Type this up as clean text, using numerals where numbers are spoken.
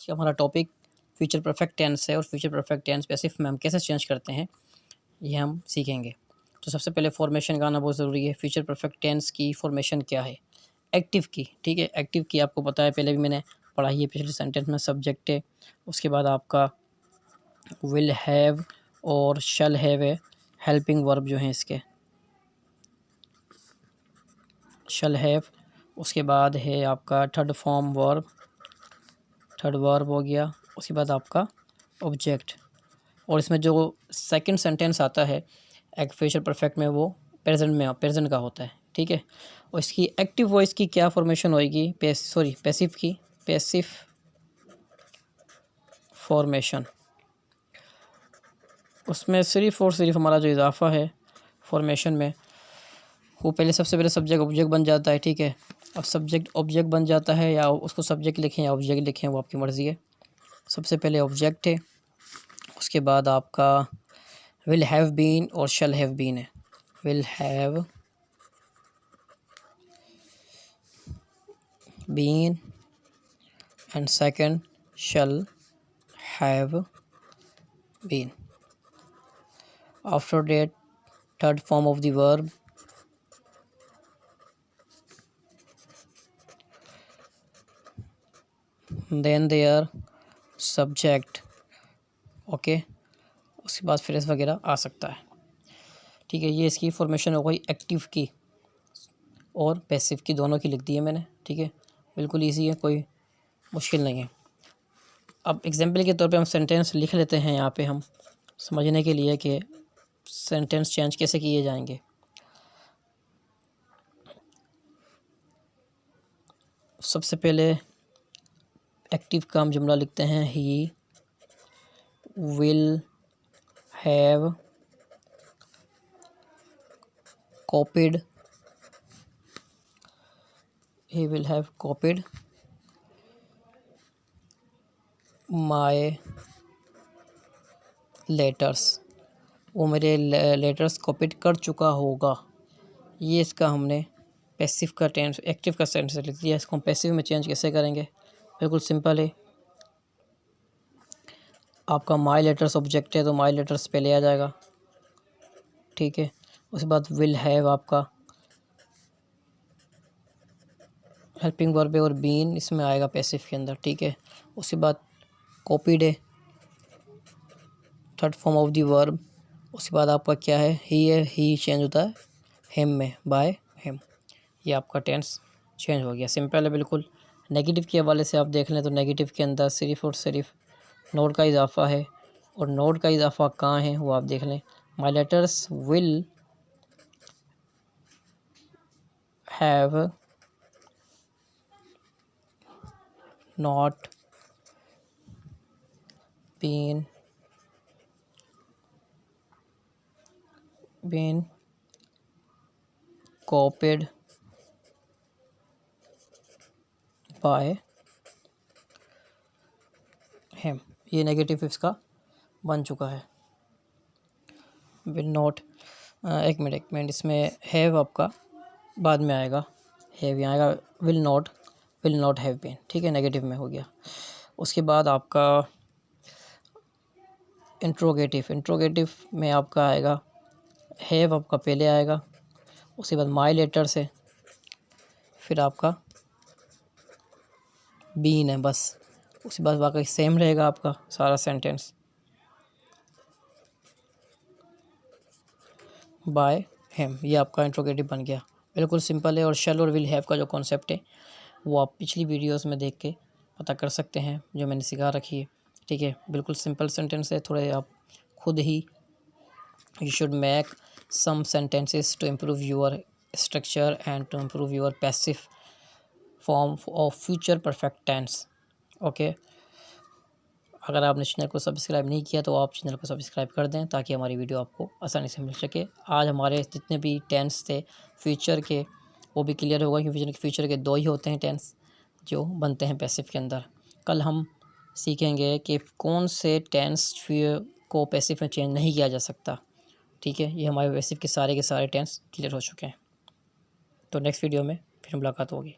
आज हमारा topic future perfect tense है और फ्यूचर परफेक्ट टेंस पैसिव में हम कैसे चेंज करते हैं ये हम सीखेंगे। तो सबसे पहले फॉर्मेशन का आना बहुत ज़रूरी है। फ्यूचर परफेक्ट टेंस की फॉर्मेशन क्या है? एक्टिव की, ठीक है। एक्टिव की आपको पता है, पहले भी मैंने पढ़ाई है। पिछले सेंटेंस में सब्जेक्ट है, उसके बाद आपका विल हैव और शैल हैव है। हेल्पिंग वर्ब जो हैं इसके शैल हैव, उसके बाद है आपका third form verb, third verb हो गया। उसके बाद आपका ऑब्जेक्ट, और इसमें जो सेकंड सेंटेंस आता है एक फ्यूचर परफेक्ट में वो प्रेजेंट का होता है, ठीक है। और इसकी एक्टिव वॉइस की क्या फॉर्मेशन होएगी? पैसिव की पैसिव फॉर्मेशन। उसमें सिर्फ और सिर्फ हमारा जो इजाफा है फॉर्मेशन में, वो पहले सबसे पहले सब्जेक्ट ऑब्जेक्ट बन जाता है, ठीक है। अब सब्जेक्ट ऑब्जेक्ट बन जाता है, या उसको सब्जेक्ट लिखें या ऑब्जेक्ट लिखें, वो आपकी मर्ज़ी है। सबसे पहले ऑब्जेक्ट है, उसके बाद आपका विल हैव बीन और शैल हैव बीन है। Will have been and second shall have been. After that third form of the verb, then their subject, okay. उसके बाद फ्रेज वगैरह आ सकता है, ठीक है। ये इसकी फॉर्मेशन हो गई एक्टिव की और पैसिव की, दोनों की लिख दी है मैंने, ठीक है। बिल्कुल इजी है, कोई मुश्किल नहीं है। अब एग्जांपल के तौर पे हम सेंटेंस लिख लेते हैं यहाँ पे, हम समझने के लिए कि सेंटेंस चेंज कैसे किए जाएंगे। सबसे पहले एक्टिव का हम जुमला लिखते हैं, he will have copied, he will have copied my letters, वो मेरे लेटर्स कॉपीड कर चुका होगा। ये इसका हमने पैसिव का टेंस, एक्टिव का सेंटेंस लिख दिया। इसको हम पैसिव में चेंज कैसे करेंगे? बिल्कुल सिंपल है। आपका माई लेटर्स ऑब्जेक्ट है तो माई लेटर्स पहले आ जाएगा, ठीक है। उसके बाद विल हैव आपका हेल्पिंग वर्ब है और बीन इसमें आएगा पैसिव के अंदर, ठीक है। उसके बाद कॉपीड है, third form of the verb. उसके बाद आपका क्या है? ही चेंज होता है हिम में, बाय हिम। ये आपका टेंस चेंज हो गया। सिंपल है बिल्कुल। नेगेटिव के हवाले से आप देख लें तो नेगेटिव के अंदर सिर्फ और सिर्फ नोट का इजाफा है, और नोट का इजाफा कहाँ है वो आप देख लें। My letters will have not been copied by him। ये नेगेटिव इसका बन चुका है। विल नॉट, एक मिनट, इसमें हैव आपका बाद में आएगा, हैव यहाँ आएगा। विल नॉट हैव बीन, ठीक है, नेगेटिव में हो गया। उसके बाद आपका इंट्रोगेटिव में आपका आएगा हैव, आपका पहले आएगा। उसके बाद माई लेटर से फिर आपका बीन है, बस। उसके बाद बाकी सेम रहेगा आपका सारा सेंटेंस, बाय हिम। ये आपका इंट्रोगेटिव बन गया। बिल्कुल सिंपल है। और शैल और विल हैव का जो कॉन्सेप्ट है वो आप पिछली वीडियोस में देख के पता कर सकते हैं, जो मैंने सिखा रखी है, ठीक है। बिल्कुल सिंपल सेंटेंस है। थोड़े आप खुद ही you should make some sentences to improve your structure and to improve your passive form of future perfect tense, okay। अगर आपने चैनल को सब्सक्राइब नहीं किया तो आप चैनल को सब्सक्राइब कर दें ताकि हमारी वीडियो आपको आसानी से मिल सके। आज हमारे जितने भी टेंस थे फ्यूचर के वो भी क्लियर होगा, क्योंकि फ्यूचर के दो ही होते हैं टेंस जो बनते हैं पैसिव के अंदर। कल हम सीखेंगे कि कौन से टेंस को पैसिव में चेंज नहीं किया जा सकता, ठीक है। ये हमारे पैसिव के सारे टेंस क्लियर हो चुके हैं। तो नेक्स्ट वीडियो में फिर मुलाकात होगी।